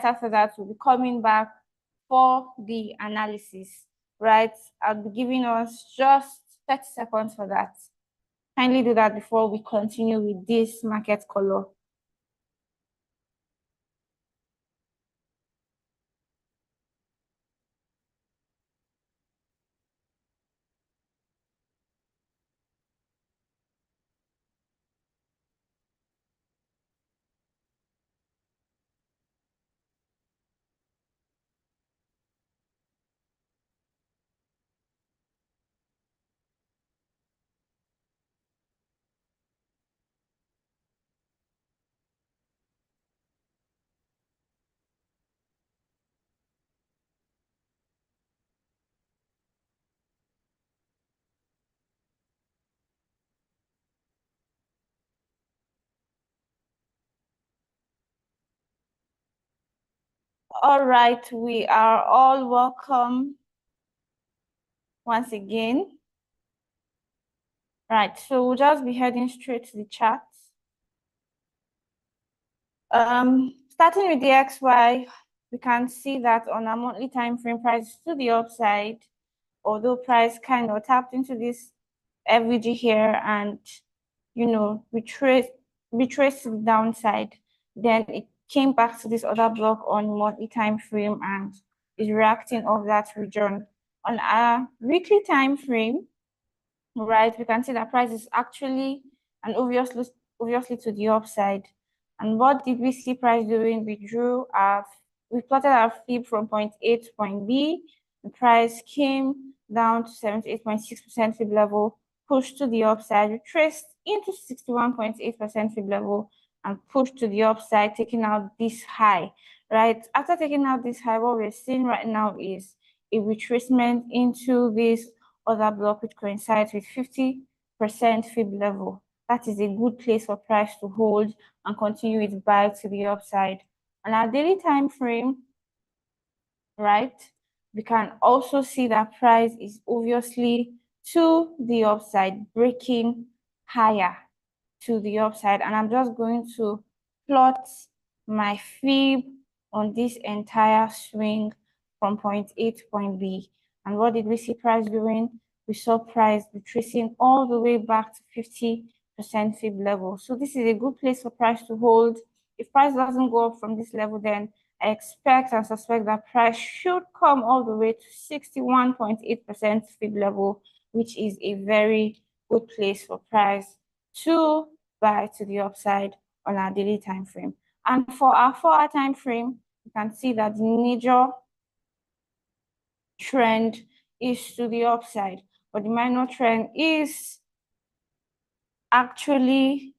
after that, we'll be coming back for the analysis, right? I'll be giving us just 30 seconds for that. Kindly do that before we continue with this market color. All right, we are all welcome once again. Right, so we'll just be heading straight to the chart. Starting with the XY, we can see that on a monthly time frame, price to the upside, although price kind of tapped into this FVG here and, you know, retraced to the downside. Then it came back to this other block on monthly time frame and is reacting off that region. On a weekly time frame, right, we can see that price is actually and obviously to the upside. And what did we see price doing? We plotted our fib from point A to point B. The price came down to 78.6% fib level, pushed to the upside, retraced into 61.8% fib level, and pushed to the upside, taking out this high, right? After taking out this high, what we're seeing right now is a retracement into this other block, which coincides with 50% fib level. That is a good place for price to hold and continue its buy to the upside. On our daily time frame, right, we can also see that price is obviously to the upside, breaking higher to the upside. And I'm just going to plot my fib on this entire swing from point A to point B. And what did we see price doing? We saw price retracing all the way back to 50% fib level. So this is a good place for price to hold. If price doesn't go up from this level, then I expect and suspect that price should come all the way to 61.8% fib level, which is a very good place for price to buy to the upside on our daily time frame. And for our 4-hour time frame, you can see that the major trend is to the upside, but the minor trend is actually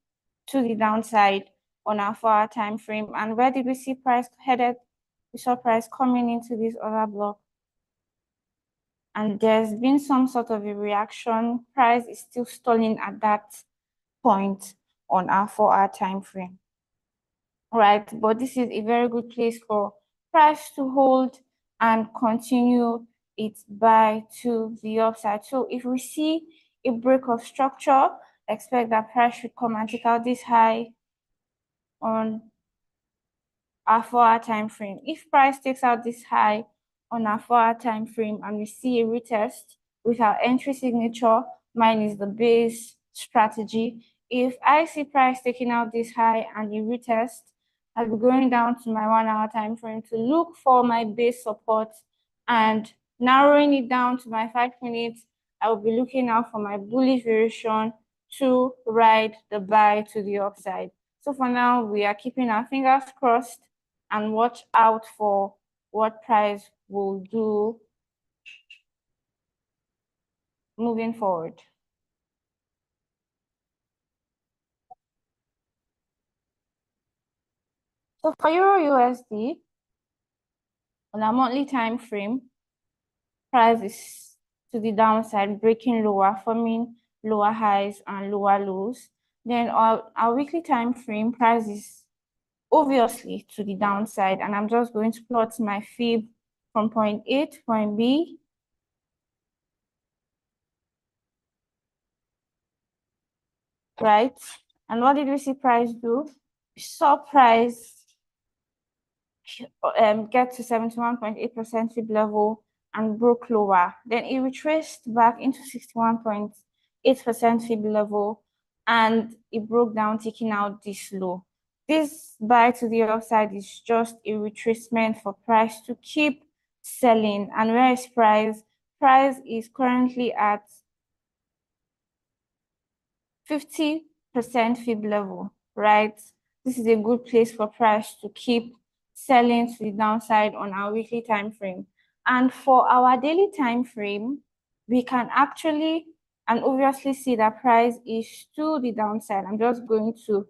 to the downside on our 4-hour time frame. And where did we see price headed? We saw price coming into this other block, and there's been some sort of a reaction. Price is still stalling at that point on our 4-hour time frame, right? But this is a very good place for price to hold and continue its buy to the upside. So if we see a break of structure, expect that price should come and take out this high on our 4-hour time frame. If price takes out this high on our 4-hour time frame and we see a retest with our entry signature, mine is the base strategy. If I see price taking out this high and a retest, I'll be going down to my 1-hour time frame to look for my base support, and narrowing it down to my 5 minutes, I will be looking out for my bullish variation to ride the buy to the upside. So for now, we are keeping our fingers crossed and watch out for what price will do moving forward. So for Euro USD, on a monthly time frame, price is to the downside, breaking lower, forming lower highs and lower lows. Then our weekly time frame, price is obviously to the downside, and I'm just going to plot my fib from point A to point B. Right? And what did we see price do? We saw price get to 71.8% fib level and broke lower. Then it retraced back into 61.8% fib level and it broke down, taking out this low. This buy to the upside is just a retracement for price to keep selling. And where is price? Price is currently at 50% fib level, right? This is a good place for price to keep selling to the downside on our weekly time frame. And for our daily time frame, we can actually and obviously see that price is to the downside. I'm just going to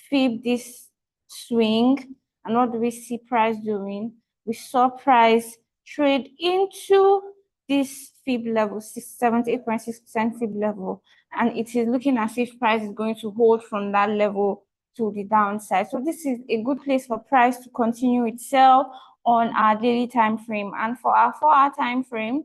fib this swing. And what do we see price doing? We saw price trade into this fib level, 78.6% fib level, and it is looking as if price is going to hold from that level to the downside. So this is a good place for price to continue its sell on our daily time frame. And for our 4-hour time frame,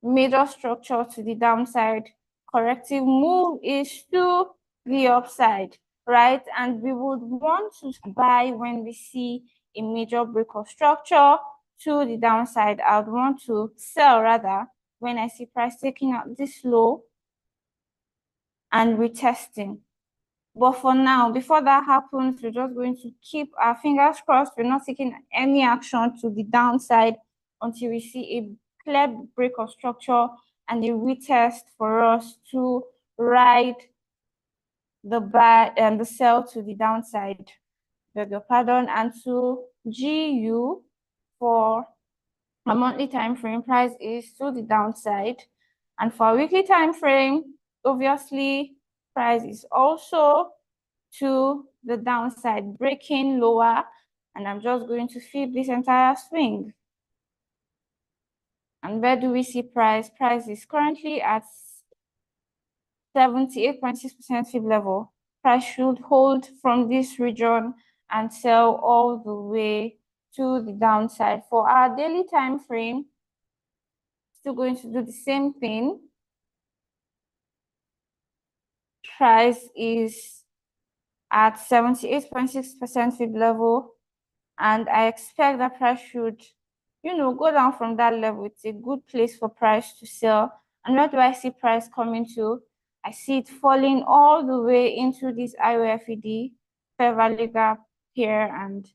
major structure to the downside, corrective move is to the upside, right? And we would want to buy when we see a major break of structure to the downside. I would want to sell rather when I see price taking out this low and retesting. But for now, before that happens, we're just going to keep our fingers crossed. We're not taking any action to the downside until we see a clear break of structure and a retest for us to ride the buy and the sell to the downside. Beg your pardon. And to GU for a monthly time frame, price is to the downside. And for a weekly time frame, obviously, price is also to the downside, breaking lower. And I'm just going to fib this entire swing. And where do we see price? Price is currently at 78.6% fib level. Price should hold from this region and sell all the way to the downside. For our daily time frame, still going to do the same thing. Price is at 78.6% fib level, and I expect that price should, go down from that level. It's a good place for price to sell. And where do I see price coming to? I see it falling all the way into this IOFED fair value gap here and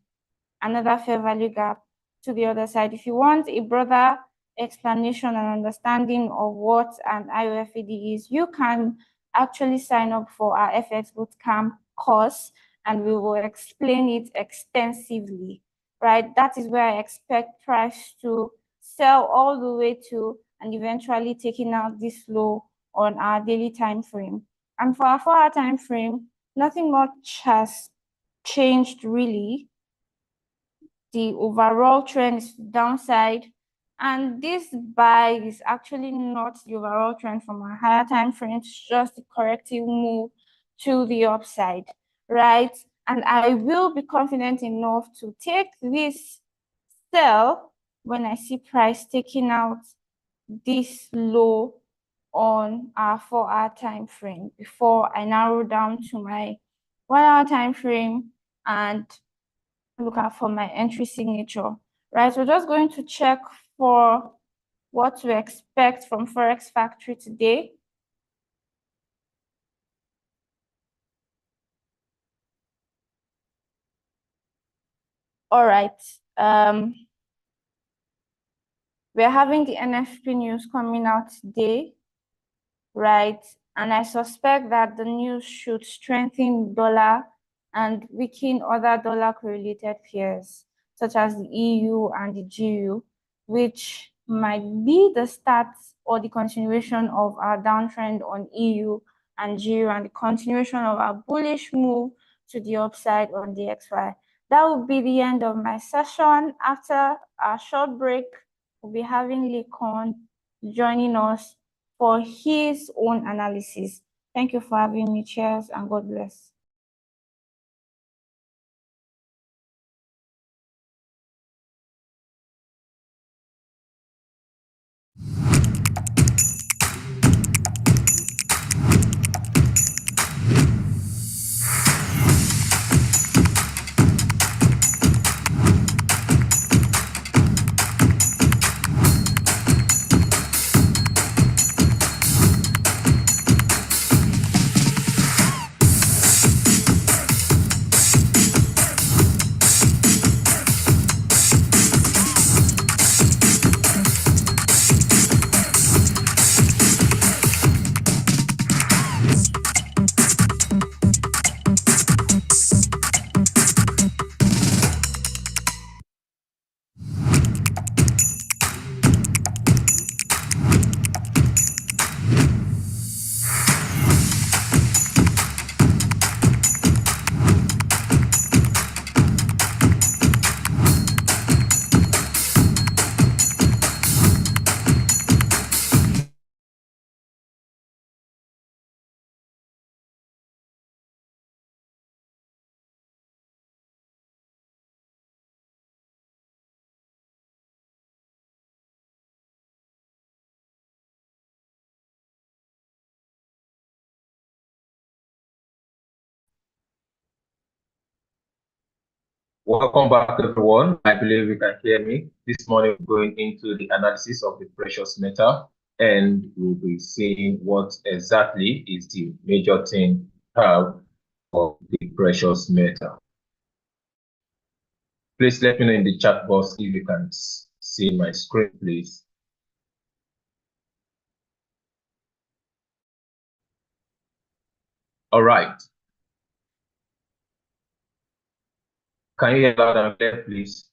another fair value gap to the other side. If you want a broader explanation and understanding of what an IOFED is, you can actually sign up for our FX Bootcamp course and we will explain it extensively, right? That is where I expect price to sell all the way to and eventually taking out this low on our daily time frame. And for our 4-hour time frame, nothing much has changed really. The overall trend is downside, and this buy is actually not the overall trend from a higher time frame. It's just a corrective move to the upside, right? And I will be confident enough to take this sell when I see price taking out this low on our 4-hour time frame before I narrow down to my 1-hour time frame and look out for my entry signature, right? We're just going to check for what to expect from Forex Factory today. All right. We're having the NFP news coming out today, right? And I suspect that the news should strengthen dollar and weaken other dollar correlated peers, such as the EU and the GU, which might be the start or the continuation of our downtrend on EU and GU and the continuation of our bullish move to the upside on the XY. That will be the end of my session. After a short break, we'll be having Lekon joining us for his own analysis. Thank you for having me. Cheers and God bless. Welcome back, everyone. I believe you can hear me. This morning, we're going into the analysis of the precious metal, and we'll be seeing what exactly is the major thing of the precious metal. Please let me know in the chat box if you can see my screen, please. All right. Can you hear loud and clear, please?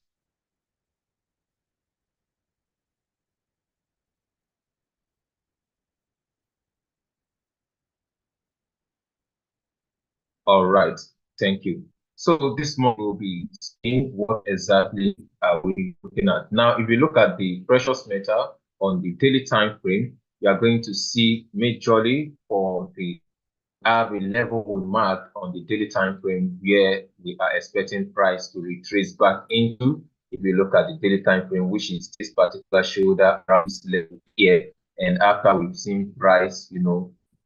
All right. Thank you. So this morning we'll be seeing what exactly are we looking at. Now, if you look at the precious metal on the daily time frame, you are going to see majorly for the have a level we mark on the daily time frame where we are expecting price to retrace back into. If you look at the daily time frame, which is this particular shoulder around this level here, and after we've seen price,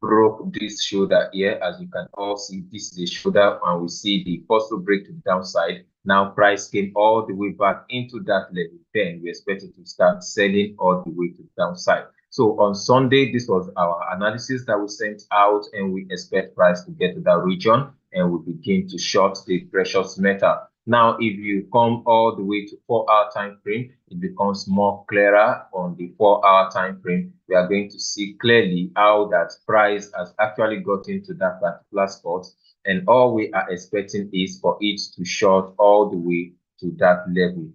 broke this shoulder here, as you can all see, this is a shoulder, and we see the possible break to the downside. Now price came all the way back into that level. Then we expect it to start selling all the way to the downside. So on Sunday, this was our analysis that we sent out, and we expect price to get to that region, and we begin to short the precious metal. Now, if you come all the way to 4-hour time frame, it becomes more clearer on the 4-hour time frame. We are going to see clearly how that price has actually got into that particular spot, and all we are expecting is for it to short all the way to that level.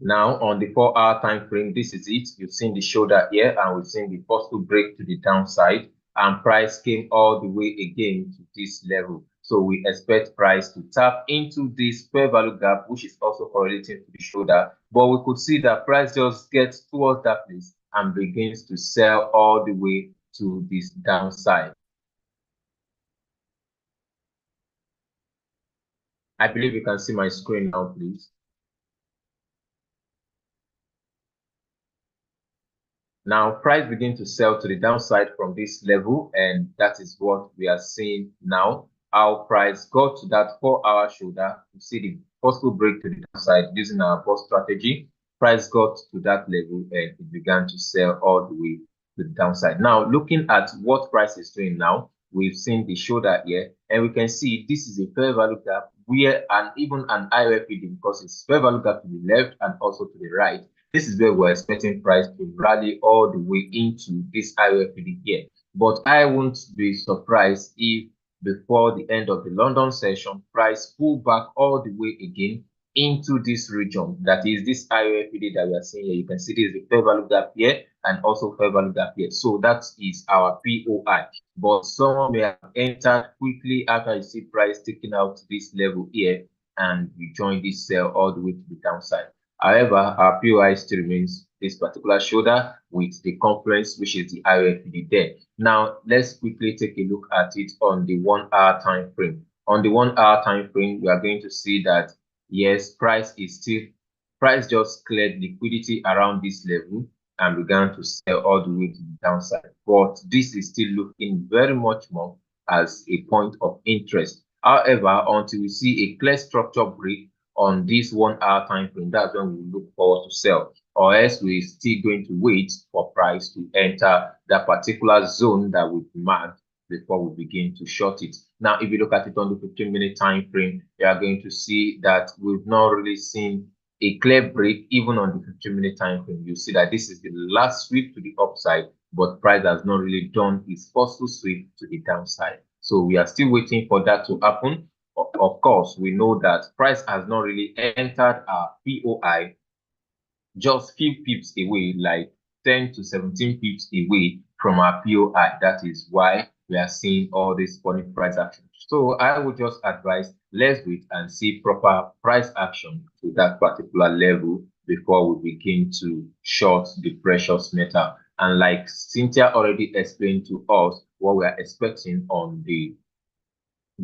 Now, on the 4-hour time frame, this is it. You've seen the shoulder here, and we've seen the possible break to the downside, and price came all the way again to this level. So we expect price to tap into this fair value gap, which is also correlating to the shoulder. But we could see that price just gets towards that place and begins to sell all the way to this downside. I believe you can see my screen now, please. Now, price begin to sell to the downside from this level, and that is what we are seeing now. Our price got to that 4-hour shoulder. You see the possible break to the downside using our bust strategy. Price got to that level, and it began to sell all the way to the downside. Now, looking at what price is doing now, we've seen the shoulder here, and we can see this is a fair value gap where even an IOFD, because it's fair value gap to the left and also to the right. This is where we're expecting price to rally all the way into this IOFD here. But I won't be surprised if before the end of the London session, price pull back all the way again into this region. That is this IOFD that we are seeing here. You can see this is the fair value gap here and also fair value gap here. So that is our POI. But someone may have entered quickly after you see price taking out this level here, and you join this sell all the way to the downside. However, our POI still remains this particular shoulder with the confluence, which is the IOFD there. Now, let's quickly take a look at it on the 1-hour time frame. On the 1-hour time frame, we are going to see that, yes, price just cleared liquidity around this level and began to sell all the way to the downside. But this is still looking very much more as a point of interest. However, until we see a clear structure break on this 1-hour time frame, that's when we look forward to sell, or else we're still going to wait for price to enter that particular zone that we've marked before we begin to short it. Now, if you look at it on the 15-minute time frame, you are going to see that we've not really seen a clear break even on the 15-minute time frame. You see that this is the last sweep to the upside, but price has not really done its first sweep to the downside. So we are still waiting for that to happen. Of course, we know that price has not really entered our POI, just few pips away, like 10 to 17 pips away from our POI. That is why we are seeing all this funny price action. So I would just advise, let's wait and see proper price action to that particular level before we begin to short the precious metal. And like Cynthia already explained to us, what we are expecting on the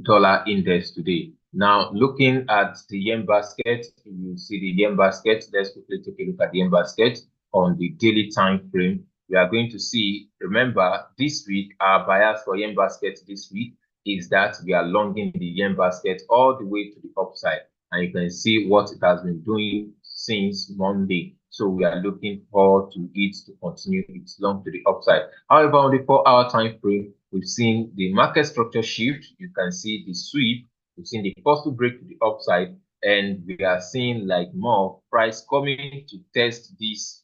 dollar index today. Now, looking at the yen basket, you see the yen basket. Let's quickly take a look at the yen basket on the daily time frame. we are going to see, remember, this week, our bias for yen basket this week is that we are longing the yen basket all the way to the upside. And you can see what it has been doing since Monday. So we are looking forward to it to continue its long to the upside. However, on the 4-hour time frame, we've seen the market structure shift. You can see the sweep. We've seen the possible break to the upside, and we are seeing like more price coming to test this,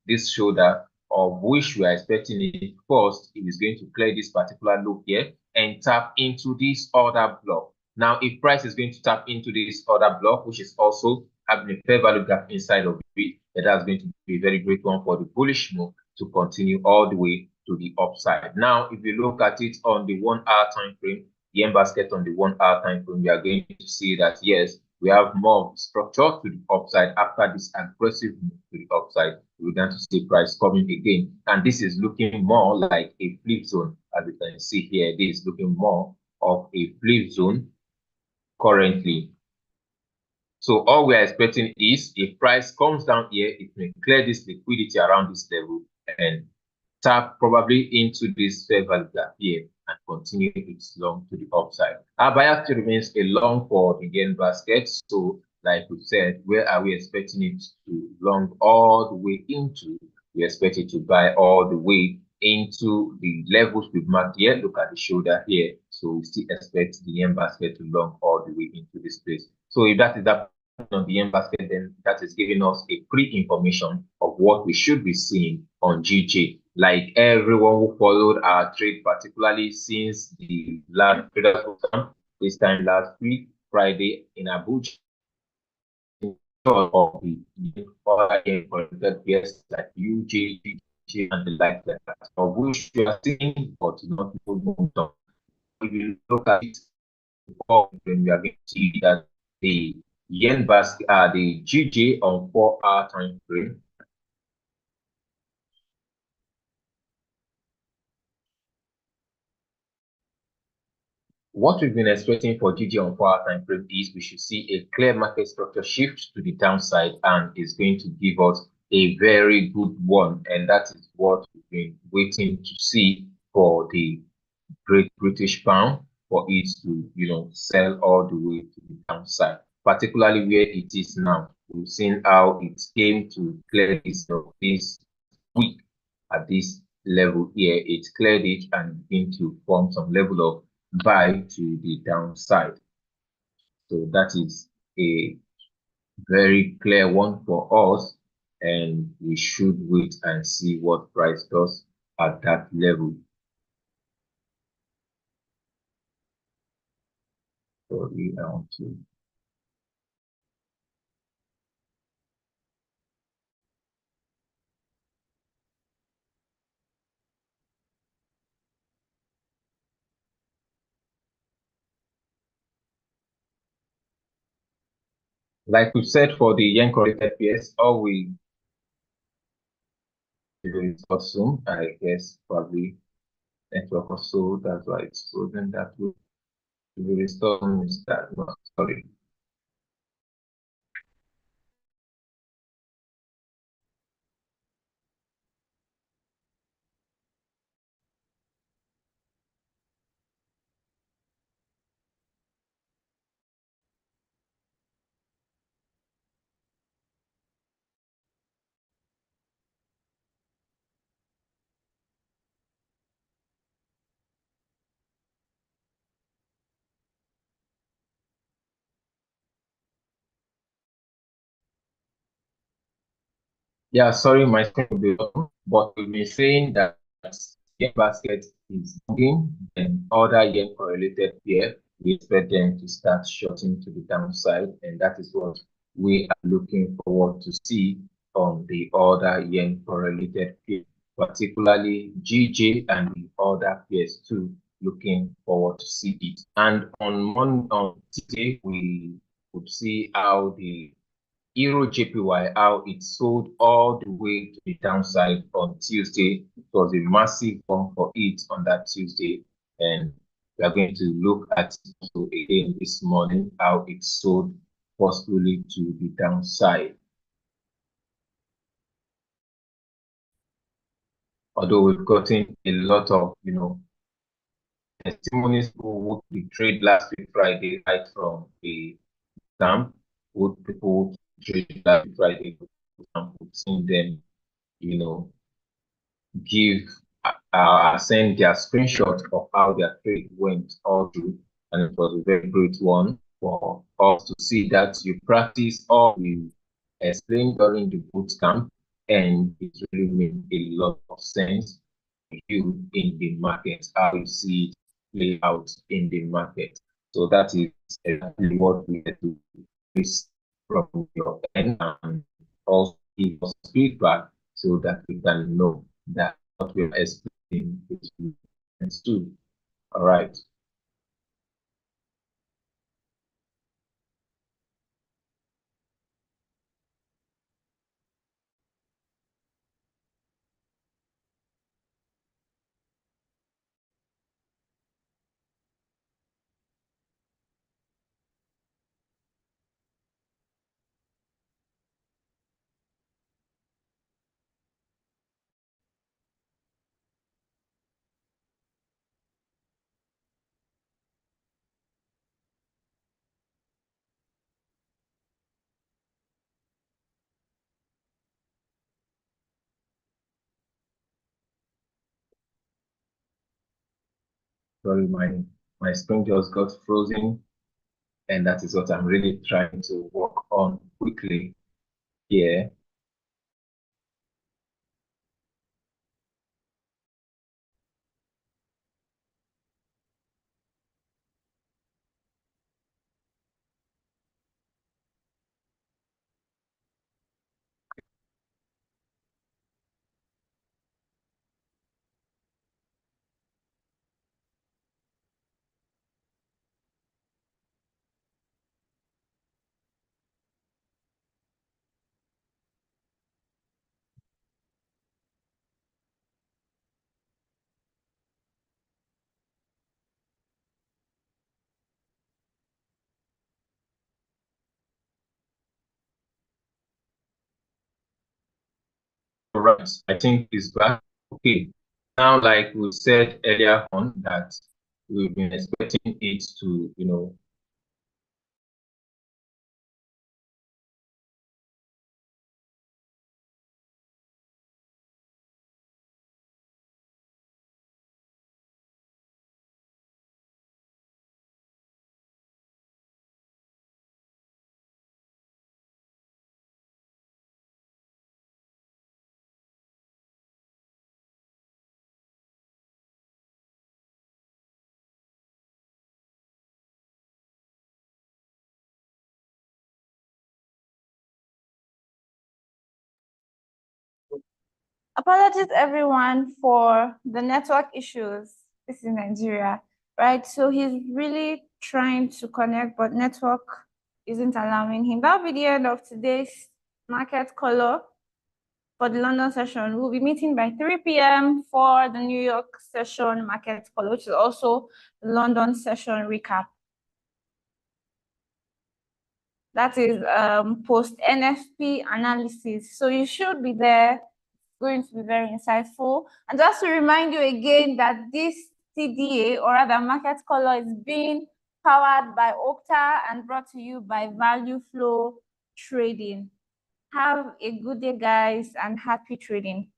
this shoulder, of which we are expecting it first. It is going to clear this particular low here and tap into this other block. Now, if price is going to tap into this other block, which is also having a fair value gap inside of it, that's going to be a very great one for the bullish move to continue all the way to the upside. Now, if you look at it on the 1-hour time frame, the yen basket on the 1-hour time frame, we are going to see that yes, we have more structure to the upside after this aggressive move to the upside. We're going to see price coming again, and this is looking more like a flip zone. As you can see here, this is looking more of a flip zone currently. So all we are expecting is if price comes down here, it may clear this liquidity around this level and tap probably into this fair value gap here and continue its long to the upside. Our bias still remains a long for the yen basket. So like we said, where are we expecting it to long all the way into? We expect it to buy all the way into the levels we've marked here. Look at the shoulder here. So we still expect the yen basket to long all the way into this place. So if that is that on the yen basket, then that is giving us a pre-information of what we should be seeing on GJ. Like everyone who followed our trade, particularly since the last traders program, this time last week, Friday in Abuja, of the other important pairs like UJ, GJ, and the like that, of which we are seeing, but not moved on. If you look at it, then we are going to see that the yen basket, the GJ on 4-hour time frame, what we've been expecting for GJ on 4-hour time frame is we should see a clear market structure shift to the downside, and it's going to give us a very good one. And that is what we've been waiting to see for the Great British Pound, for it to, sell all the way to the downside, particularly where it is now. We've seen how it came to clear this week at this level here. It cleared it and began to form some level of buy to the downside. So that is a very clear one for us, and we should wait and see what price does at that level. So we are to like we said for the yen correlated pairs, all we do is awesome. I guess probably network or so. That's why it's frozen that way. We restore is that no, sorry. Yeah, sorry, my screen will be open, but we've been saying that yen basket is moving and other yen correlated pair, we expect them to start shorting to the downside, and that is what we are looking forward to see on the other yen correlated pair, particularly GJ and the other pairs too. Looking forward to see it. And on Tuesday, we would see how the Euro JPY, how it sold all the way to the downside on Tuesday. It was a massive bump for it on that Tuesday. And we are going to look at it also again this morning, how it sold forcefully to the downside. although we've gotten a lot of, testimonies who would trade last week Friday right from the camp, would people trade last week Friday camp, we've seen them, you know, give send their screenshot of how their trade went all through, and it was a very great one for us to see that you practice all we explained during the boot camp, and it really made a lot of sense to you in the market, how you see it play out in the market. So that is exactly what we had to face from your end, and also give us feedback so that we can know that what we're explaining is understood. All right. Sorry, my screen just got frozen, and that is what I'm really trying to work on quickly here. All right, I think it's back. Okay. Now, like we said earlier on, that we've been expecting it to, Apologies everyone for the network issues. This is Nigeria, right? So he's really trying to connect, but network isn't allowing him. That'll be the end of today's market color for the London session. We'll be meeting by 3 p.m. for the New York session market color, which is also the London session recap. That is post NFP analysis. So you should be there. Going to be very insightful. And just to remind you again that this CDA, or rather market color, is being powered by Okta and brought to you by Value Flow Trading. Have a good day, guys, and happy trading.